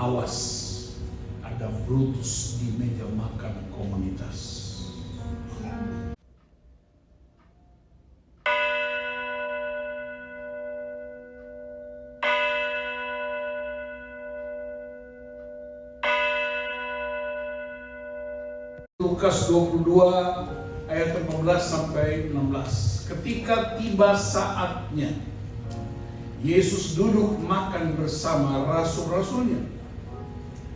awas ada Brutus di meja makan komunitas. Lukas 22 ayat 15 sampai 16. Ketika tiba saatnya, Yesus duduk makan bersama rasul-rasulnya.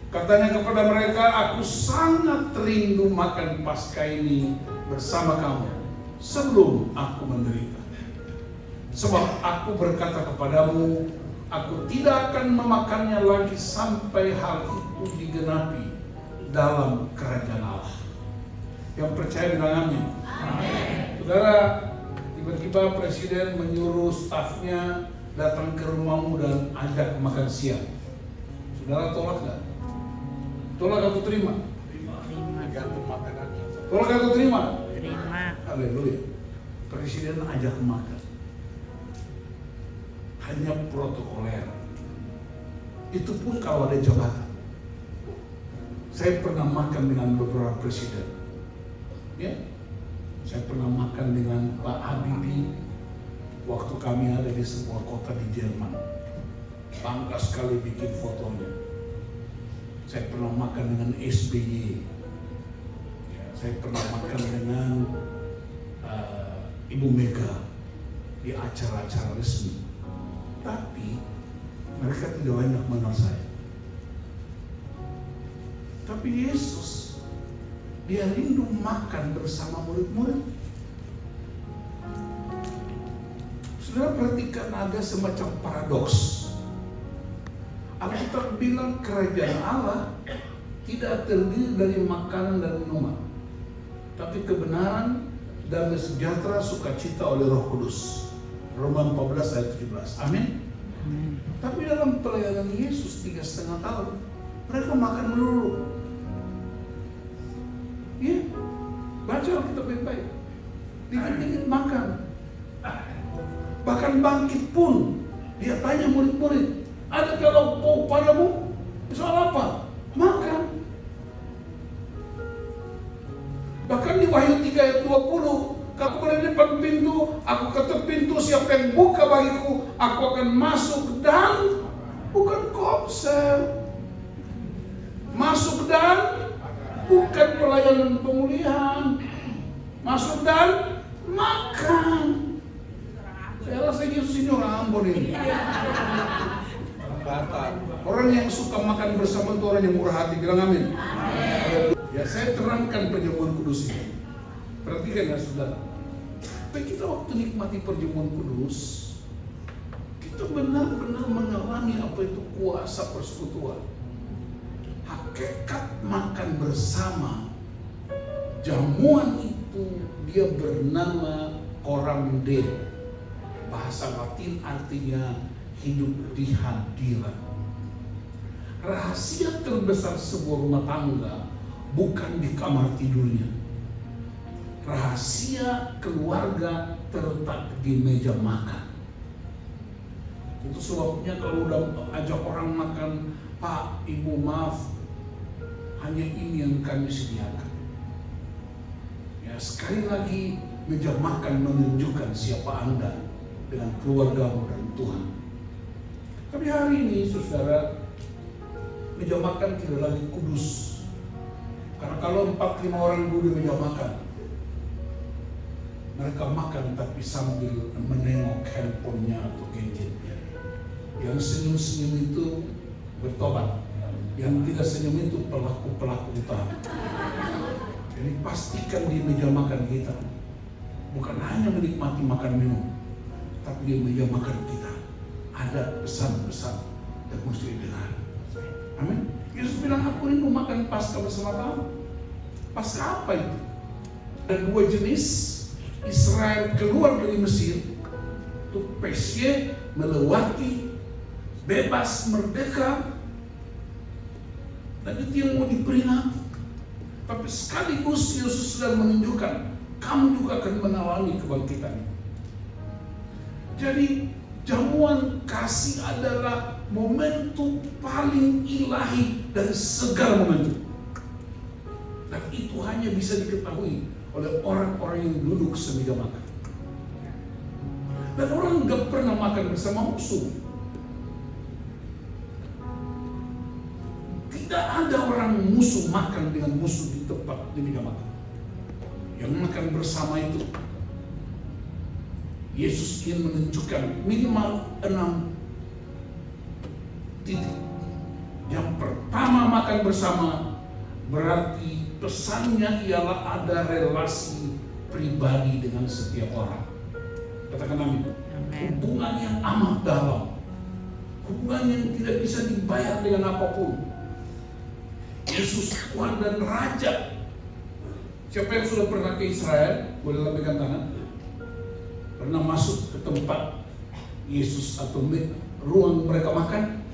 Katanya kepada mereka, aku sangat rindu makan Paskah ini bersama kamu sebelum aku menderita. Sebab aku berkata kepadamu, aku tidak akan memakannya lagi sampai hal itu digenapi dalam kerajaan Allah. Yang percaya bilang amin. Amin. Saudara, tiba-tiba presiden menyuruh stafnya datang ke rumahmu dan ajak makan siang. Saudara tolak nggak? Tolak atau terima? Terima. Tolak atau terima? Terima. Haleluya. Presiden ajak makan. Hanya protokoler. Itu pun kalau ada jabatan. Saya pernah makan dengan beberapa presiden. Ya, saya pernah makan dengan Pak Habibie waktu kami ada di sebuah kota di Jerman. Bangga sekali bikin fotonya. Saya pernah makan dengan SBY. Ya, saya pernah makan dengan Ibu Mega di acara-acara resmi. Tapi mereka tidak banyak mengenal saya. Tapi Yesus, dia rindu makan bersama murid-murid. Saudara perhatikan ada semacam paradoks. Alkitab bilang kerajaan Allah tidak terdiri dari makanan dan minuman, tapi kebenaran, damai sejahtera, sukacita oleh Roh Kudus. Roma 14 ayat 17. Amin. Tapi dalam pelayanan Yesus 3,5 tahun, mereka makan melulu. Ya, baca Alkitab baik-baik. Dikit-dikit makan. Bahkan bangkit pun dia tanya murid-murid, ada kalau padamu? Soal apa? Makan. Bahkan di Wahyu 3 ayat 20, aku berada di depan pintu, aku ketuk pintu, siapa yang buka bagiku, aku akan masuk dan bukan komsel. Masuk dan bukan pelayanan pemulihan, masuk dan makan. Saya rasa Yesus ini orang Ambon ini. Orang yang suka makan bersama itu orang yang murah hati, bilang amin. Ya, saya terangkan perjamuan kudus ini. Perhatikan ya saudara. Tapi kita waktu nikmati perjamuan kudus, kita benar-benar mengalami apa itu kuasa persekutuan. Hakikat makan bersama, jamuan itu dia bernama koramdeo. Bahasa Latin artinya hidup di hadirat. Rahasia terbesar sebuah rumah tangga bukan di kamar tidurnya. Rahasia keluarga terletak di meja makan. Itu sebabnya kalau udah ajak orang makan, Pak, Ibu maaf, hanya ini yang kami sediakan. Ya, sekali lagi meja makan menunjukkan siapa Anda dengan keluargamu dan Tuhan. Tapi hari ini saudara, meja makan tidak lagi kudus. Karena kalau 4-5 orang duduk di meja makan, mereka makan tapi sambil menengok handphonenya atau gadgetnya. Yang senyum-senyum itu bertobat, yang tidak senyum itu pelaku-pelaku utama. Jadi pastikan di meja makan kita bukan hanya menikmati makan minum, tapi di meja makan kita ada pesan-pesan yang mesti didengar. Amin. Yesus bilang, aku rindu makan Paskah bersama kamu. Paskah apa itu? Ada 2 jenis. Israel keluar dari Mesir, itu Pesye, melewati, bebas, merdeka, dan itu yang mau diperingati. Tapi sekaligus Yesus sudah menunjukkan, kamu juga akan mengalami kebangkitan. Jadi jamuan kasih adalah momentum paling ilahi dari segala momentum. Dan itu hanya bisa diketahui oleh orang-orang yang duduk semeja makan. Dan orang nggak pernah makan bersama musuh. Tidak ada orang musuh makan dengan musuh di tempat di meja makan. Yang makan bersama itu, Yesus ingin menunjukkan minimal 6 titik. Yang pertama, makan bersama berarti pesannya ialah ada relasi pribadi dengan setiap orang. Katakan amin. Hubungan yang amat dalam, hubungan yang tidak bisa dibayar dengan apapun. Yesus Tuhan dan Raja. Siapa yang sudah pernah ke Israel, boleh lambaikan tangan. Pernah masuk ke tempat Yesus atau ruang mereka makan.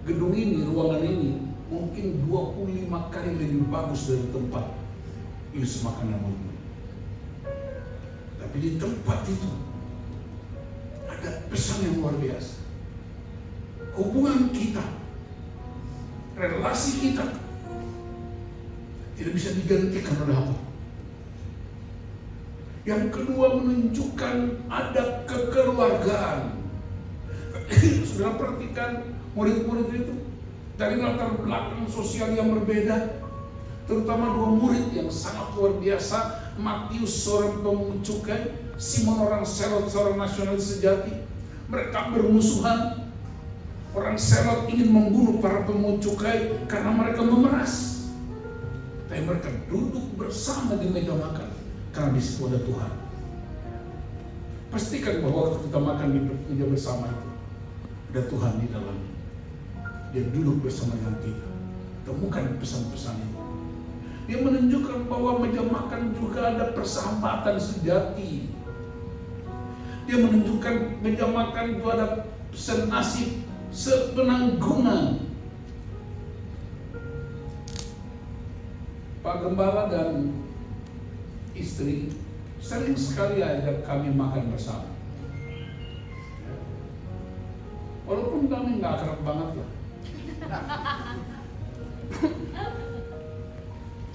Gedung ini, ruangan ini mungkin 25 kali lebih bagus dari tempat Yesus makan yang mulia. Tapi di tempat itu ada pesan yang luar biasa. Hubungan kita, relasi kita tidak bisa digantikan oleh apa. Yang kedua, menunjukkan ada kekeluargaan. Sudah perhatikan murid-murid itu dari latar belakang sosial yang berbeda, terutama 2 murid yang sangat luar biasa. Matius seorang pemungut cukai, Simon orang Selot seorang nasionalis sejati. Mereka bermusuhan. Orang Selot ingin membunuh para pemungut cukai karena mereka memeras. Tapi mereka duduk bersama di meja makan karena di situ ada Tuhan. Pastikan bahwa waktu kita makan di meja bersama itu ada Tuhan di dalamnya. Dia duduk bersama dengan kita. Temukan pesan-pesan itu. Dia menunjukkan bahwa meja makan juga ada persahabatan sejati. Dia menunjukkan meja makan itu ada senasib, sepenanggungan. Pak Gembala dan istri sering sekali ajak kami makan bersama. Walaupun kami nggak akrab banget lah.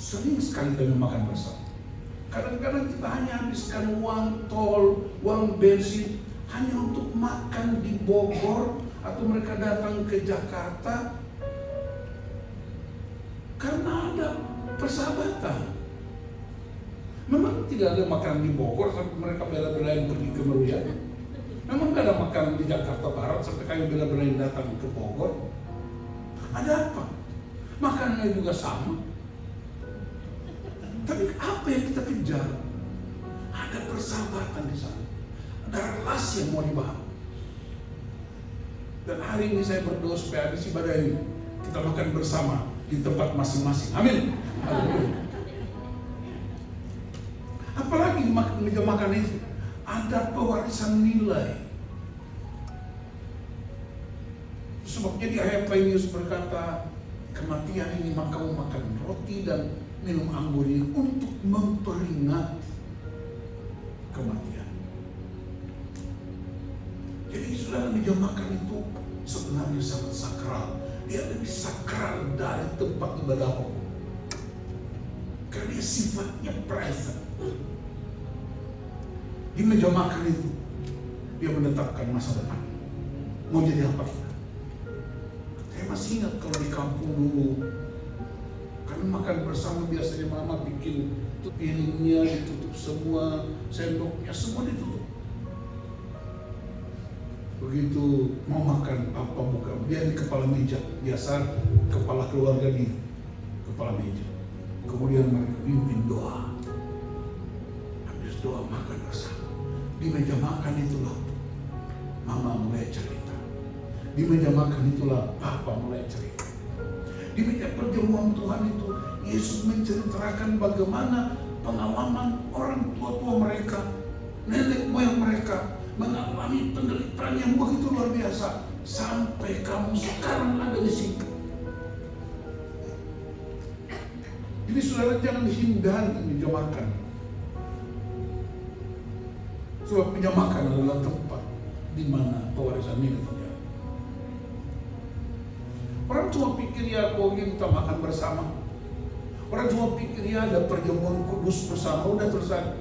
Sering sekali kami makan bersama. Kadang-kadang kita hanya habiskan uang tol, uang bensin hanya untuk makan di Bogor, atau mereka datang ke Jakarta karena ada persahabatan. Memang tidak ada makanan di Bogor sampai mereka bela-belain pergi ke Meruya. Memang tidak ada makanan di Jakarta Barat sampai kami bela-belain datang ke Bogor. Ada apa? Makanannya juga sama. Tapi apa yang kita kejar? Ada persahabatan di sana. Ada relasi yang mau dibangun. Dan hari ini saya berdoa supaya habis ibadah ini kita makan bersama di tempat masing-masing. Amin. Apalagi meja makan itu ada pewarisan nilai. Sebabnya di ayat lain Yesus berkata, kematian ini maka kamu makan roti dan minum anggur ini untuk memperingati kematian. Jadi saudara, meja makan itu sebenarnya sangat sakral. Dia lebih sakral dari tempat ibadah apapun. Karena dia sifatnya private. Di meja makan itu dia menetapkan masa depan. Mau jadi apa kita? Saya masih ingat kalau di kampung dulu, kami makan bersama biasanya mama bikin piringnya ditutup semua, sendoknya semua ditutup. Begitu mau makan apa buka, dia di kepala meja, biasa kepala keluarga di kepala meja. Kemudian mereka pimpin doa. Habis doa makan bersama. Di meja makan itulah mama mulai cerita. Di meja makan itulah papa mulai cerita. Di meja perjamuan Tuhan itu Yesus menceritakan bagaimana pengalaman orang tua-tua mereka, nenek moyang mereka mengalami penderitaan yang begitu luar biasa sampai kamu sekarang ada di sini. Jadi saudara, jangan hindari meja makan. Sebab meja makan adalah tempat di mana pewarisan ini terjadi. 2. pikir ya kok kita makan bersama. Orang cuma pikir ya ada perjamuan kudus bersama, udah selesai.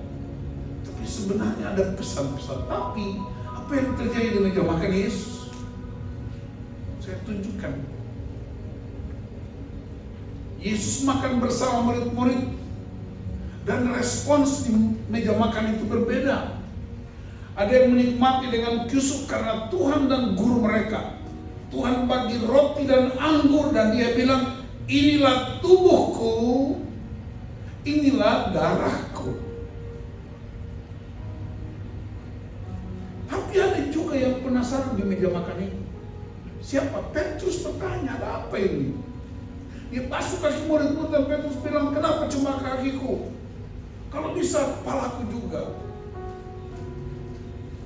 Tapi sebenarnya ada pesan-pesan. Tapi apa yang terjadi di meja makan Yesus? Saya tunjukkan. Yesus makan bersama murid-murid, dan respons di meja makan itu berbeda. Ada yang menikmati dengan kusuk karena Tuhan dan guru mereka. Tuhan bagi roti dan anggur dan dia bilang, inilah tubuhku, inilah darahku. Tapi ada juga yang penasaran di meja makan ini. Siapa? Petrus bertanya, ada apa ini? Dia basuh kaki murid-murid dan Petrus bilang, kenapa cuma kakiku? Kalau bisa kepalaku juga.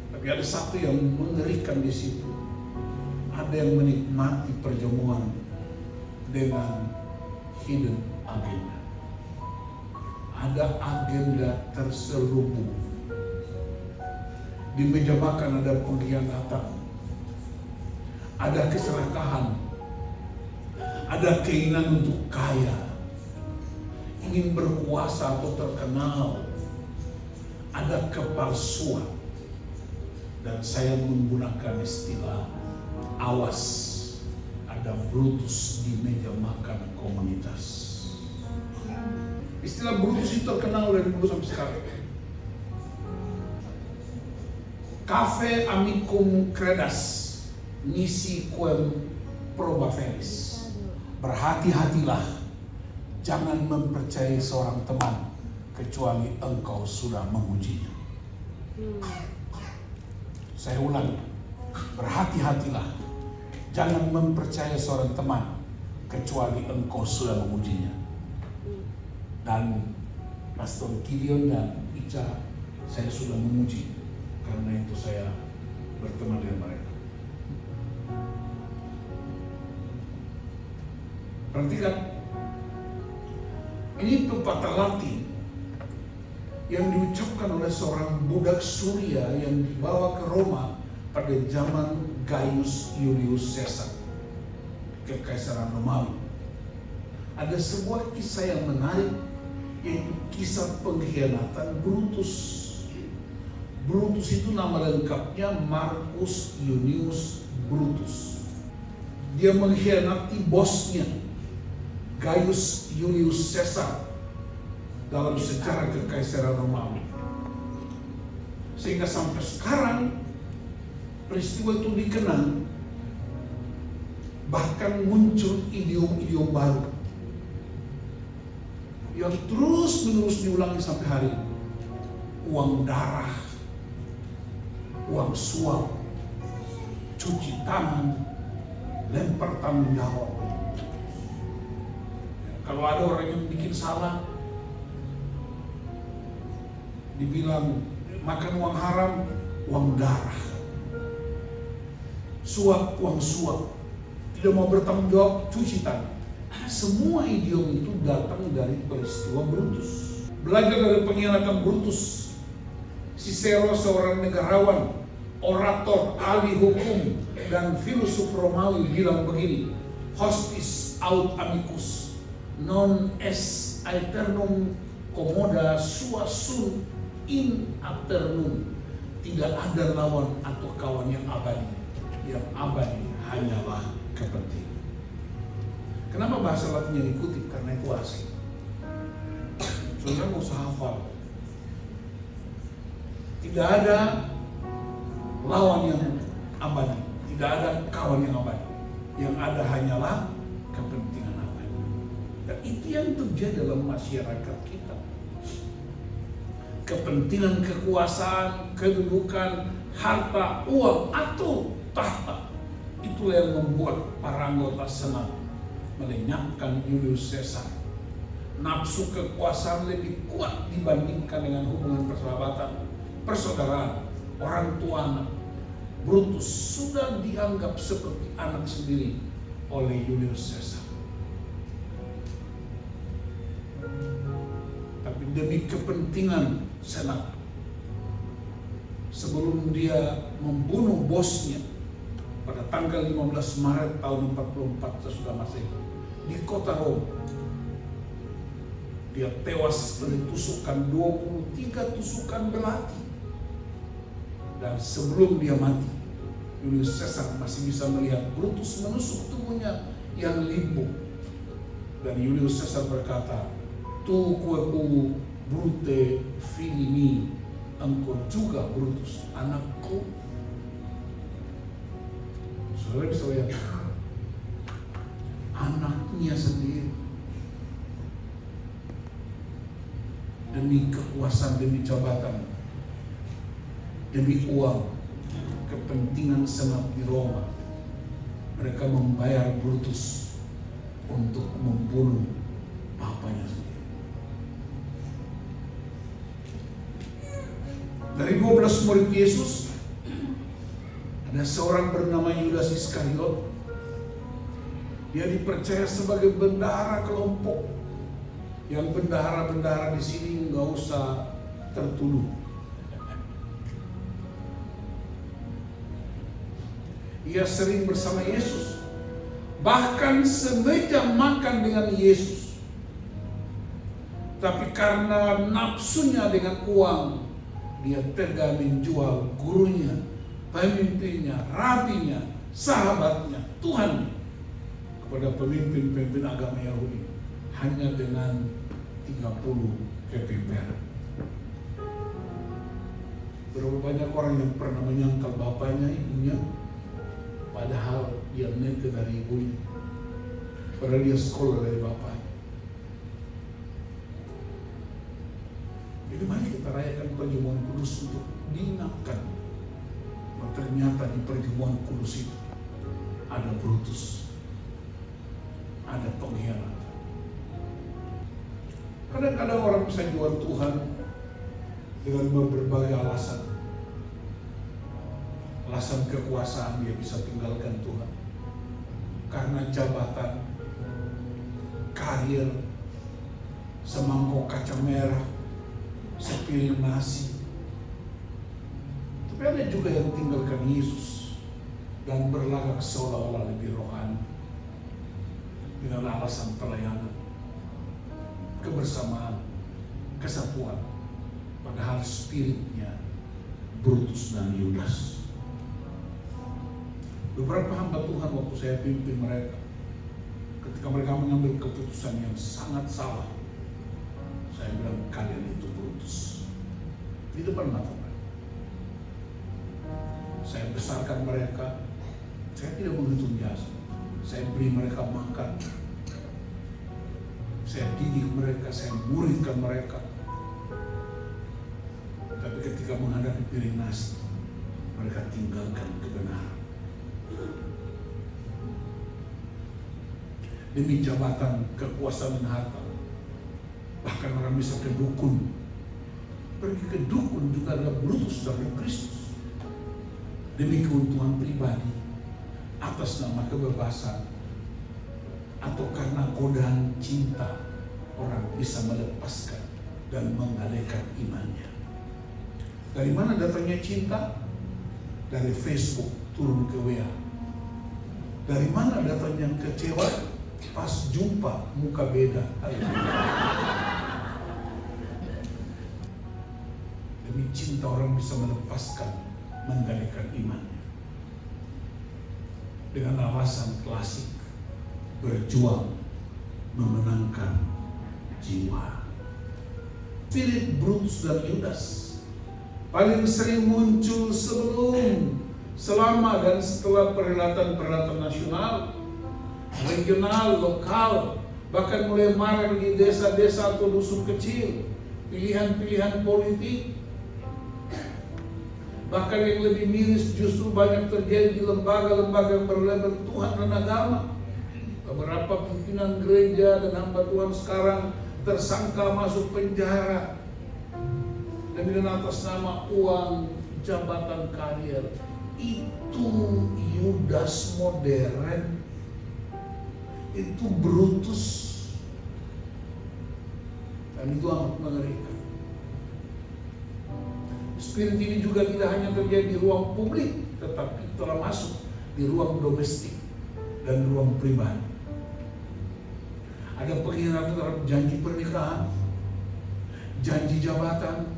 Tapi ada satu yang mengerikan di situ. Ada yang menikmati perjamuan dengan hidden agenda. Ada agenda terselubung. Di meja makan ada pengkhianatan, ada keserakahan, ada keinginan untuk kaya, ingin berkuasa atau terkenal, ada kepalsuan. Dan saya menggunakan istilah awas, ada Brutus di meja makan komunitas. Istilah Brutus itu terkenal dari dulu sampai sekarang. Cafe amicum credas, nisi quem proba feris. Berhati-hatilah, jangan mempercayai seorang teman kecuali engkau sudah mengujinya. Saya ulangi, berhati-hatilah, jangan mempercayai seorang teman kecuali engkau sudah mengujinya. Dan Pastor Gideon dan Ica, saya sudah menguji, karena itu saya berteman dengan mereka. Perhatikan, ini pepatah Latin yang diucapkan oleh seorang budak Suria yang dibawa ke Roma pada zaman Gaius Julius Caesar, Kekaisaran Romawi. Ada sebuah kisah yang menarik, yaitu kisah pengkhianatan Brutus. Brutus itu nama lengkapnya Marcus Junius Brutus. Dia mengkhianati bosnya, Gaius Julius Caesar, dalam sejarah Kekaisaran Romawi. Sehingga sampai sekarang peristiwa itu dikenang, bahkan muncul idiom-idiom baru yang terus-menerus diulangi sampai hari ini. Uang darah, uang suap, cuci tangan, lempar tanggung jawab. Kalau ada orang yang bikin salah, dibilang makan uang haram, uang darah, suap, uang suap, tidak mau bertanggung jawab, cuci tangan. Semua idiom itu datang dari peristiwa Brutus. Belajar dari pengkhianatan Brutus, Cicero seorang negarawan, orator, ahli hukum, dan filosof Romawi bilang begini, hostis aut amicus, non est aeternum commoda sua sunt in aeternum. Tidak ada lawan atau kawan yang abadi. Yang abadi hanyalah kepentingan. Kenapa bahasa Latinnya dikutip? Karena itu asing. Saudara nggak usah hafal. Tidak ada lawan yang abadi, tidak ada kawan yang abadi. Yang ada hanyalah kepentingan abadi. Dan itu yang terjadi dalam masyarakat kita. Kepentingan kekuasaan, kedudukan, harta, uang, atau tahta. Itulah yang membuat para anggota senat melenyapkan Julius Caesar. Nafsu kekuasaan lebih kuat dibandingkan dengan hubungan persahabatan, persaudaraan, orang tua anak. Brutus sudah dianggap seperti anak sendiri oleh Julius Caesar. Tapi demi kepentingan senat, sebelum dia membunuh bosnya pada tanggal 15 Maret tahun 44 sesudah Masehi, di kota Roma. Dia tewas dari tusukan 23 tusukan belati. Dan sebelum dia mati, Julius Caesar masih bisa melihat Brutus menusuk tubuhnya yang limbo. Dan Julius Caesar berkata, "Tu queque Brute filii, engkau juga Brutus, anakku." Saudara bisa lihat, anaknya sendiri demi kekuasaan, demi jabatan, demi uang, kepentingan senat di Roma, mereka membayar Brutus untuk membunuh papanya sendiri. Dari 12 murid Yesus, ada seorang bernama Yudas Iskariot. Dia dipercaya sebagai bendahara kelompok. Yang bendahara-bendahara di sini nggak usah tertuduh. Ia sering bersama Yesus, bahkan semeja makan dengan Yesus. Tapi karena nafsunya dengan uang, dia tega menjual gurunya, pemimpinnya, rabinya, sahabatnya, Tuhan kepada pemimpin-pemimpin agama Yahudi hanya dengan 30 keping perak. Berapa banyak orang yang pernah menyangkal bapaknya, ibunya, padahal dia nete dari ibunya, padahal dia sekolah dari bapaknya. Jadi mari kita rayakan perjamuan kudus untuk diingatkan bahwa ternyata di perjamuan kudus itu ada Brutus, ada pengkhianat. Kadang-kadang orang bisa jual Tuhan dengan berbagai alasan. Alasan kekuasaan dia bisa tinggalkan Tuhan. Karena jabatan, karir, semangkok kacang merah, sepiring nasi. Tapi ada juga yang tinggalkan Yesus dan berlagak seolah-olah lebih rohani dengan alasan pelayanan, kebersamaan, kesatuan, padahal spiritnya Brutus dan Yudas. Beberapa hamba Tuhan waktu saya pimpin mereka, ketika mereka mengambil keputusan yang sangat salah, saya bilang, kalian itu Brutus di depan mata mereka. Saya besarkan mereka, saya tidak menghitung jasa, saya beri mereka makan, saya didik mereka, saya muridkan mereka. Tapi ketika menghadapi piring nasi, mereka tinggalkan kebenaran. Demi jabatan, kekuasaan, dan harta, bahkan orang bisa ke dukun. Pergi ke dukun juga adalah Brutus dari Kristus. Demi keuntungan pribadi, atas nama kebebasan, atau karena godaan cinta, orang bisa melepaskan dan menggadaikan imannya. Dari mana datangnya cinta? Dari Facebook turun ke WA. Dari mana datangnya kecewa? Pas jumpa muka beda. Demi cinta orang bisa melepaskan, menggadaikan imannya. Dengan alasan klasik, berjuang memenangkan jiwa. Spirit Brutus dan Yudas paling sering muncul sebelum, selama, dan setelah perhelatan-perhelatan nasional, regional, lokal, bahkan mulai marak di desa-desa atau dusun kecil. Pilihan-pilihan politik, bahkan yang lebih miris justru banyak terjadi di lembaga-lembaga yang berlabel Tuhan dan agama. Beberapa pimpinan gereja dan hamba Tuhan sekarang tersangka masuk penjara dengan atas nama uang, jabatan, karir. Itu Yudas modern, itu Brutus, dan itu amat mengerikan. Spirit ini juga tidak hanya terjadi di ruang publik, tetapi telah masuk di ruang domestik dan ruang pribadi. Ada pengkhianatan terhadap janji pernikahan, janji jabatan,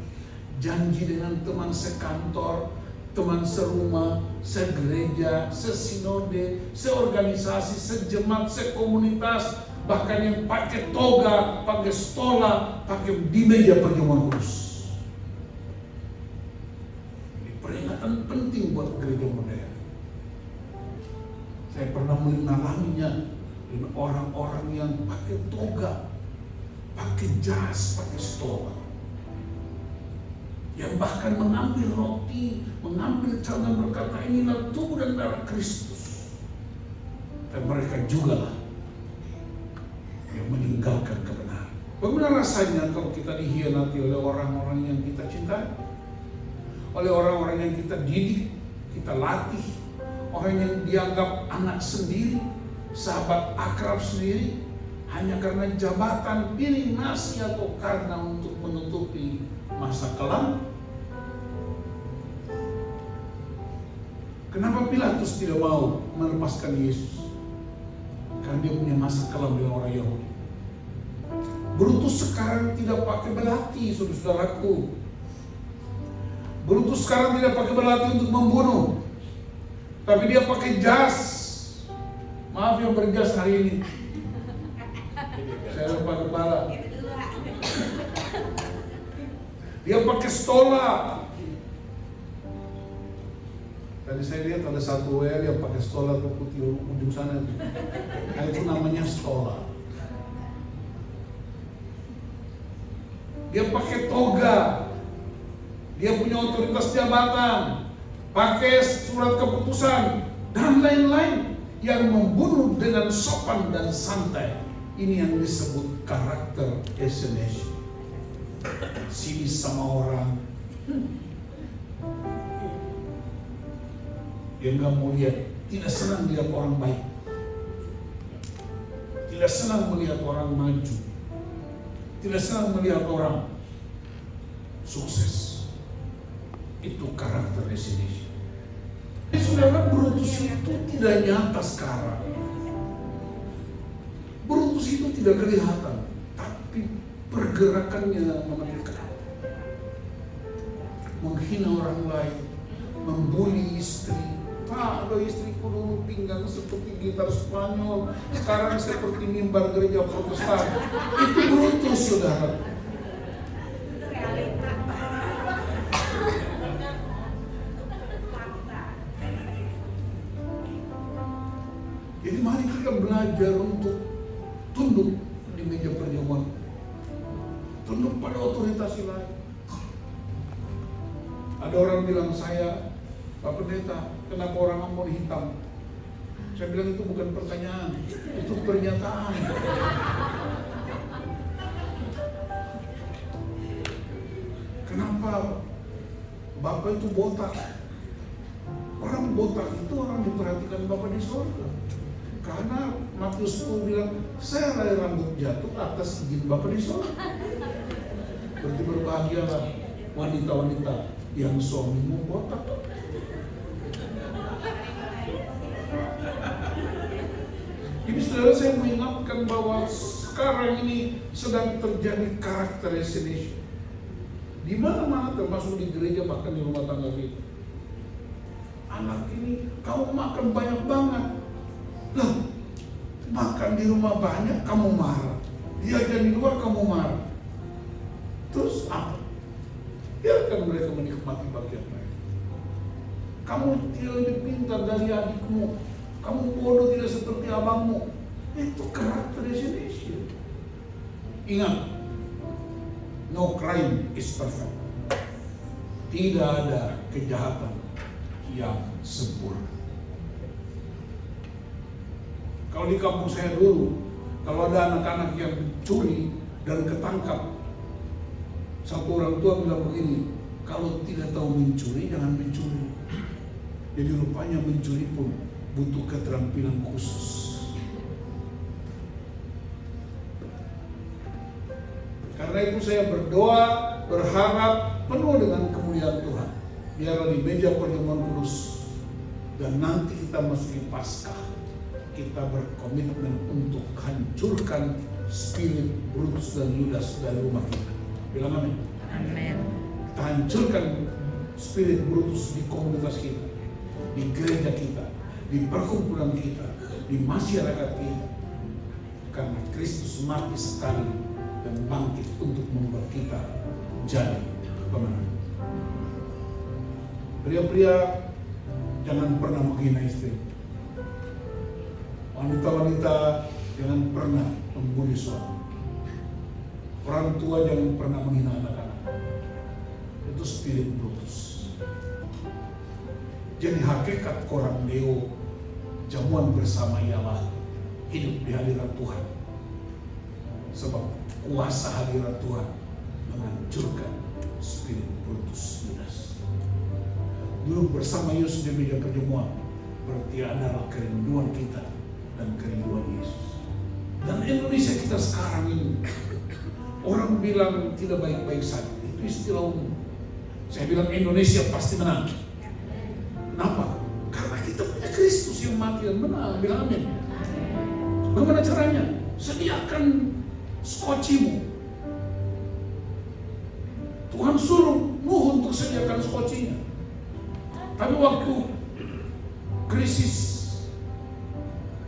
janji dengan teman sekantor, teman serumah, segereja, sesinode, seorganisasi, sejemaat, sekomunitas, bahkan yang pakai toga, pakai stola, pakai di meja perjamuan kudus. Ini peringatan penting buat gereja modern. Saya pernah mengalaminya dengan orang-orang yang pakai toga, pakai jas, pakai stola, yang bahkan mengambil roti, mengambil tangan berkata inilah tubuh dan darah Kristus. Dan mereka juga yang meninggalkan kebenaran. Bagaimana rasanya kalau kita dikhianati oleh orang-orang yang kita cintai, oleh orang-orang yang kita didik, kita latih, orang yang dianggap anak sendiri, sahabat akrab sendiri, hanya karena jabatan, piring nasi, atau karena untuk menutupi masa kelam. Kenapa Pilatus tidak mau melepaskan Yesus? Karena dia punya masa kelam dengan orang Yahudi. Brutus sekarang tidak pakai belati, saudara-saudaraku. Brutus sekarang tidak pakai belati untuk membunuh, tapi dia pakai jas. Maaf yang berjas hari ini, saya lupa kepala. Dia pakai stola. Tadi saya lihat ada satu WL yang pakai stola tuh putih ujung sana. Nah, itu namanya stola. Dia pakai toga. Dia punya otoritas jabatan, pakai surat keputusan dan lain-lain, yang membunuh dengan sopan dan santai. Ini yang disebut karakter assassination. Sini sama orang dia nggak mau lihat, tidak senang lihat orang baik, tidak senang melihat orang maju, tidak senang melihat orang sukses. Itu karakter assassination. Saudara, Brutus itu tidak nyata sekarang. Brutus itu tidak kelihatan, tapi pergerakannya mengerikan. Menghina orang lain, membuli istri. Pak, ada istriku dulu pinggang seperti gitar Spanyol, sekarang seperti mimbar gereja Protestan. Itu Brutus, saudara. Jadi mari kita belajar untuk tunduk di meja perjamuan, tunduk pada otoritas lain. Ada orang bilang saya, Pak Pendeta, kenapa orang Ambon hitam? Saya bilang itu bukan pertanyaan, itu pernyataan. Kenapa Bapak itu botak? Orang botak itu orang diperhatikan Bapak di surga. Karena Matius 10 bilang, saya lari rambut jatuh atas izin Bapak di surga. Berarti berbahagialah wanita-wanita yang suamimu botak. Jadi saudara, saya mengingatkan bahwa sekarang ini sedang terjadi karakter assassination. Di mana-mana, termasuk di gereja, bahkan di rumah tangga kita. Anak ini, kamu makan banyak banget. Loh, makan di rumah banyak, kamu marah. Jajan di luar, kamu marah. Terus apa? Biarkan mereka menikmati bagian mereka. Kamu tidak lebih pintar dari adikmu. Kamu bodoh tidak seperti abangmu. Itu karakter assassination. Ingat, no crime is perfect. Tidak ada kejahatan yang sempurna. Kalau di kampung saya dulu, kalau ada anak-anak yang mencuri dan ketangkap, satu orang tua bilang begini, kalau tidak tahu mencuri, jangan mencuri. Jadi rupanya mencuri pun butuh keterampilan khusus. Karena itu saya berdoa, berharap penuh dengan kemuliaan Tuhan. Biarlah di meja perjamuan kudus dan nanti kita masuki Paskah, kita berkomitmen untuk hancurkan spirit Brutus dan Yudas dari rumah kita. Bilang amin. Amin. Kita hancurkan spirit Brutus di komunitas kita, di gereja kita, di perkumpulan kita, di masyarakat kita. Karena Kristus mati sekali dan bangkit untuk membuat kita jadi pemenang. Pria-pria jangan pernah menghina istri. Wanita-wanita jangan pernah membuli suami. Orang tua jangan pernah menghina anak-anak. Itu spirit Brutus. Jadi hakikat korang Deo jamuan bersama ialah hidup di hadirat Tuhan. Sebab kuasa hadirat Tuhan menghancurkan spirit Brutus Yudas. Duduk bersama Yesus di meja perjamuan berarti adalah kerinduan kita dan kerinduan Yesus. Dan Indonesia kita sekarang ini, orang bilang tidak baik-baik saja, itu istilah umum. Saya bilang Indonesia pasti menang. Kenapa? Karena kita punya Kristus yang mati dan menang. Bilang amin. Bagaimana caranya? Sediakan skocimu. Tuhan suruh Nuh untuk sediakan skocinya. Tapi waktu krisis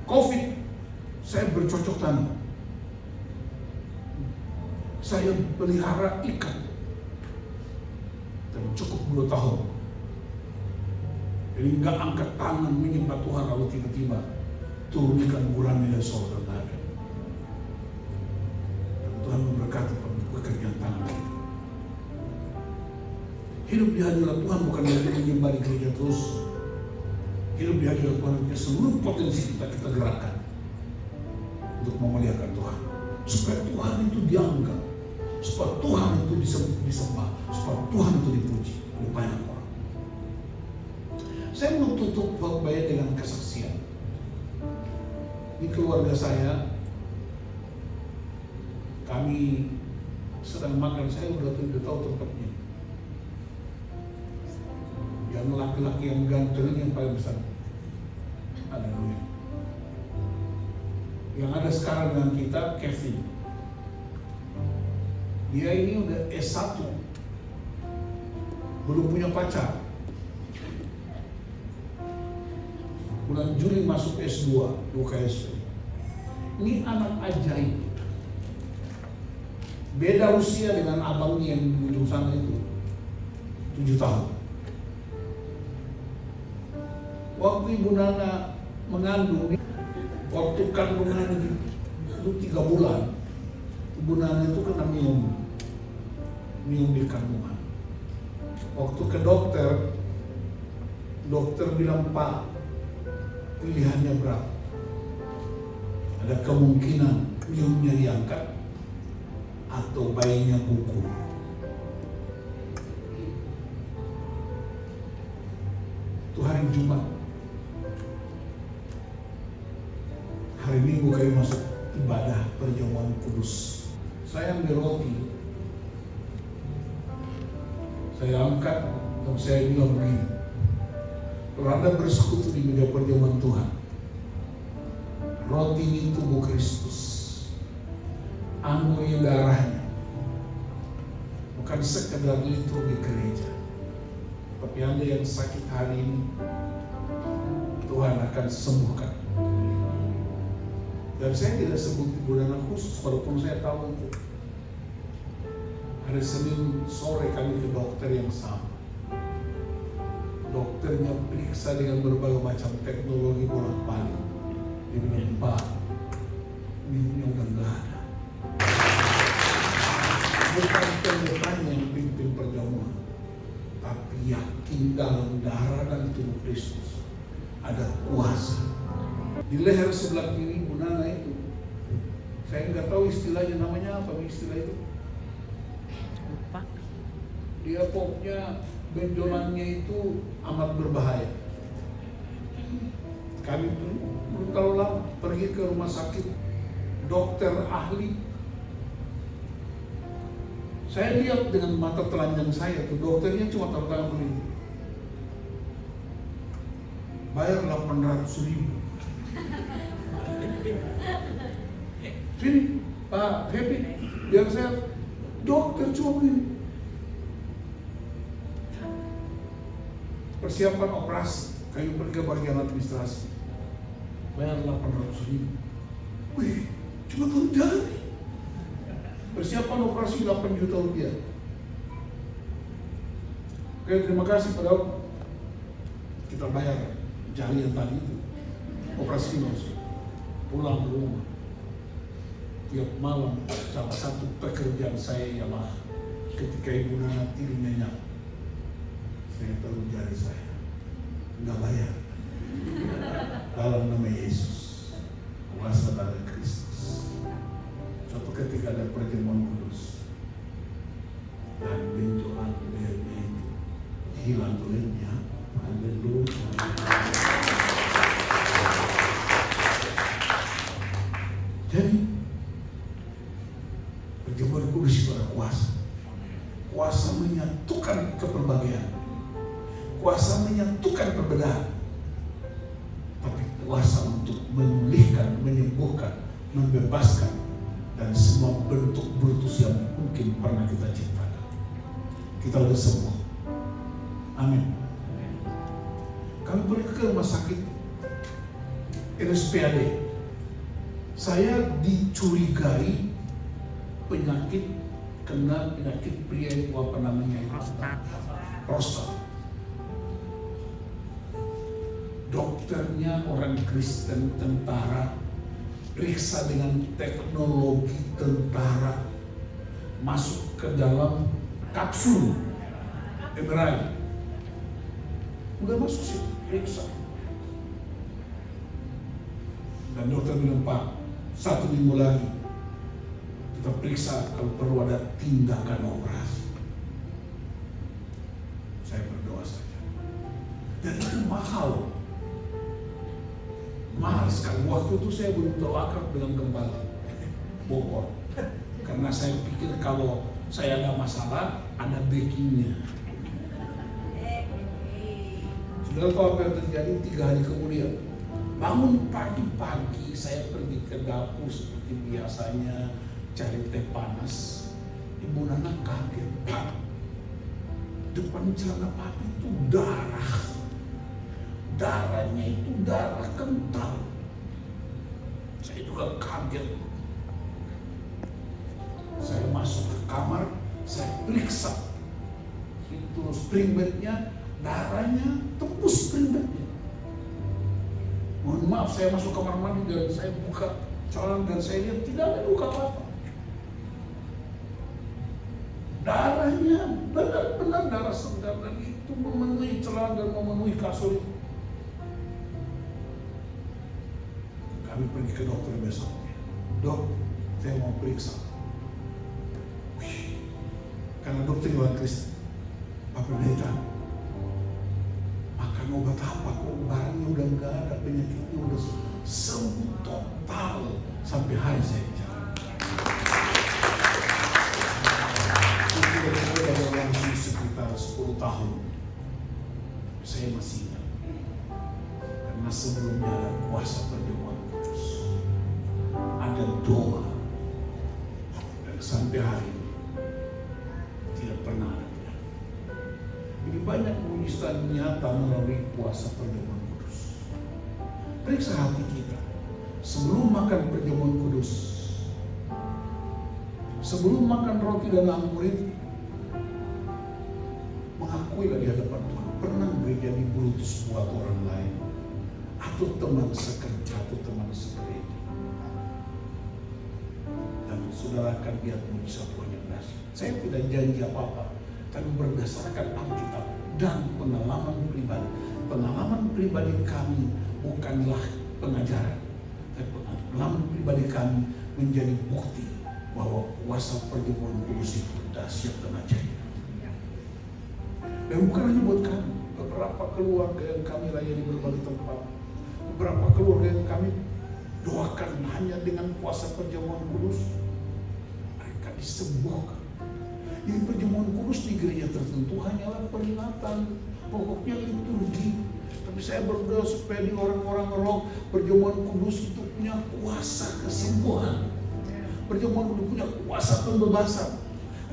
COVID, saya bercocok tanam. Saya pelihara ikan. Dan cukup 2 tahun. Jadi nggak angkat tangan menyembah Tuhan lalu tiba-tiba turun ikan gurami dari sorga tadi. Dan Tuhan memberkati pekerjaan tangan kita. Hidup di hadirat Tuhan bukan lagi menyembah di gereja terus. Hidup di hadirat Tuhan punya seluruh potensi kita gerakkan untuk memuliakan Tuhan. Supaya Tuhan itu dianggap, supaya Tuhan itu disembah, supaya Tuhan itu dipuji oleh banyak orang. Saya mau tutup khotbahnya dengan kesaksian. Di keluarga saya, kami sedang makan, saya udah tahu tempatnya. Yang laki-laki yang ganteng yang paling besar. Haleluya. Yang ada sekarang dengan kita, Kevin. Dia ini udah S1. Belum punya pacar. Bulan Juli masuk S2, UKSP. Ini anak ajaib. Beda usia dengan abangnya yang di ujung sana itu. 7 tahun. Waktu Ibu Nana mengandung, waktu kandungan itu 3 bulan, Ibu Nana itu kena miom di kandungan. Waktu ke dokter bilang, Pak, pilihannya berapa? Ada kemungkinan miomnya diangkat atau bayinya gugur. Itu hari Jumat. Hari Minggu kami masuk ibadah perjamuan kudus. Saya ambil roti, saya angkat dan saya bilang begini, kalau Anda bersekutu di meja perjamuan Tuhan, roti ini tubuh Kristus, anggur darahnya, bukan sekedar liturgi gereja, tapi Anda yang sakit hari ini, Tuhan akan sembuhkan. Dan saya tidak sebut Ibu Nana khusus, walaupun saya tahu itu. Hari Senin sore kami ke dokter yang sama. Dokternya periksa dengan berbagai macam teknologi bolak-balik. Dia bilang, Pak, minumnya udah nggak ada. Bukan pendetanya yang pimpin perjamuan, tapi yakin dalam darah dan tubuh Kristus ada kuasa. Di leher sebelah kiri Bu Nana itu, saya nggak tahu istilahnya, namanya apa istilah itu? Lupa. Dia pokoknya benjolannya itu amat berbahaya. Kami pun belum terlalu lama pergi ke rumah sakit, dokter ahli. Saya lihat dengan mata telanjang saya tuh, dokternya cuma taruh tangan begini. Bayar 800.000. Sini, Pak Happy, biar saya dokter cuma begini. Persiapan operasi, kayu pergi ke bagian administrasi, bayar 800.000. Wih, cuma baru jadi. Persiapan operasi 8 juta rupiah. Oke, terima kasih Pak Daud. Kita bayar jari yang tadi itu. Operasi langsung pulang ke rumah. Tiap malam salah satu pekerjaan saya ialah ketika Ibu Nana tidur nyenyak, saya taruh jari saya, nggak bayar. Dalam nama Yesus, kuasa darah Kristus. Suatu ketika ada perjamuan kudus dan benjolan beliau hilang tulangnya. Haleluya. Jadi perjamuan kudus itu ada kuasa. Kuasa menyatukan keperbedaan. Kuasa menyatukan perbedaan. Tapi kuasa untuk memulihkan, menyembuhkan, membebaskan dari semua bentuk brutus yang mungkin pernah kita ciptakan. Kita udah sembuh. Amin. Kami pergi ke rumah sakit RSPAD. Saya dicurigai kena penyakit pria itu apa namanya? Prostat. Dokternya orang Kristen tentara, periksa dengan teknologi tentara, masuk ke dalam kapsul MRI. Udah masuk sih, periksa. Dan dokter bilang, Pak, 1 minggu lagi kita periksa kalau perlu ada tindakan operasi. Saya berdoa saja. Dan itu mahal. Mahal sekali. Waktu itu saya belum tahu akrab dengan gembala Bogor. Karena saya pikir kalau saya ada masalah, ada backingnya. Saudara tahu apa yang terjadi 3 hari kemudian? Bangun pagi-pagi, saya pergi ke dapur seperti biasanya, cari teh panas. Ibu Nana kaget, Pak, depan celana papi itu darah. Darahnya itu darah kental. Saya juga kaget. Saya masuk ke kamar, saya periksa. Itu spring bednya, darahnya tembus spring bednya. Mohon maaf, saya masuk kamar mandi dan saya buka celana dan saya lihat tidak ada luka apa-apa. Darahnya benar-benar darah segar dan itu memenuhi celana dan memenuhi kasur itu. Kami pergi ke dokter besok. Dok, saya mau periksa. Karena dokter orang Kristen, Pak Pendeta, makan obat apa kok barangnya udah nggak ada, penyakitnya udah sembuh total sampai hari saya bicara. Itu sudah berlangsung sekitar 10 tahun. Saya masih ingat. Karena sebelumnya ada kuasa perjamuan kudus, ada doa, dan sampai hari ini tidak pernah ada. Ini banyak mujizat nyata melalui kuasa perjamuan kudus. Periksa hati kita sebelum makan perjamuan kudus, sebelum makan roti dan anggur itu, mengakuilah di hadapan Tuhan, pernah menjadi brutus buat orang lain, atau teman sekerja, atau teman segereja, dan saudara akan lihat mujizat Tuhan yang dahsyat. Saya tidak janji apa-apa, tapi berdasarkan Alkitab dan pengalaman pribadi. Pengalaman pribadi kami bukanlah pengajaran, tapi pengalaman pribadi kami menjadi bukti bahwa kuasa perjamuan kudus itu dahsyat dan ajaib. Dan bukan hanya buat kami, beberapa keluarga yang kami layani di berbagai tempat, beberapa keluarga yang kami doakan hanya dengan kuasa perjamuan kudus, mereka disembuhkan. Jadi perjamuan kudus di gereja tertentu hanyalah peringatan, pokoknya liturgi. Tapi saya berdoa supaya di orang-orang roh, perjamuan kudus itu punya kuasa kesembuhan, Perjamuan kudus punya kuasa pembebasan.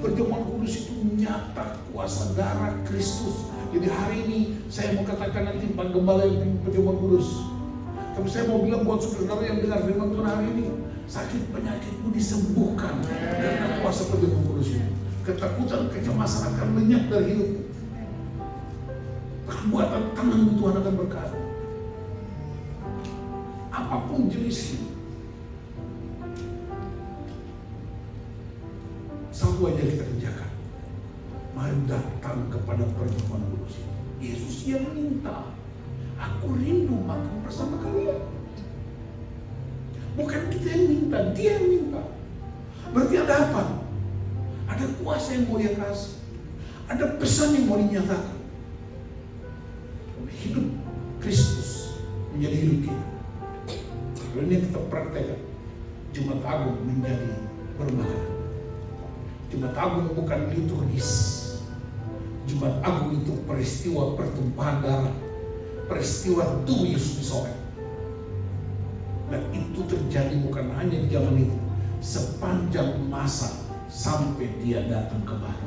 Perjamuan kudus itu nyata kuasa darah Kristus. Jadi hari ini saya mau katakan nanti Pak Gembala yang pimpin perjamuan kudus. Tapi saya mau bilang buat saudara yang dengar firman Tuhan hari ini, sakit penyakitmu disembuhkan karena kuasa perjamuan kudus ini. Ketakutan, kecemasan akan lenyap dari hidupmu. Perbuatan tanganmu Tuhan akan berkati. Apapun jenisnya. Satu aja kita kerjakan. Mari datang kepada perjamuan kudus ini. Yesus yang minta, aku rindu makan bersama kalian. Bukan kita yang minta, dia yang minta. Berarti ada apa? Ada kuasa yang mau dia kasih. Ada pesan yang mau dinyatakan. Hidup Kristus menjadi hidup kita. Kalau ini kita praktekkan, Jumat Agung menjadi bermakna. Jumat Agung bukan liturgis. Jumat Agung itu peristiwa pertumpahan darah, peristiwa tubuh Yesus disobek. Dan itu terjadi bukan hanya di zaman itu, sepanjang masa sampai dia datang kembali.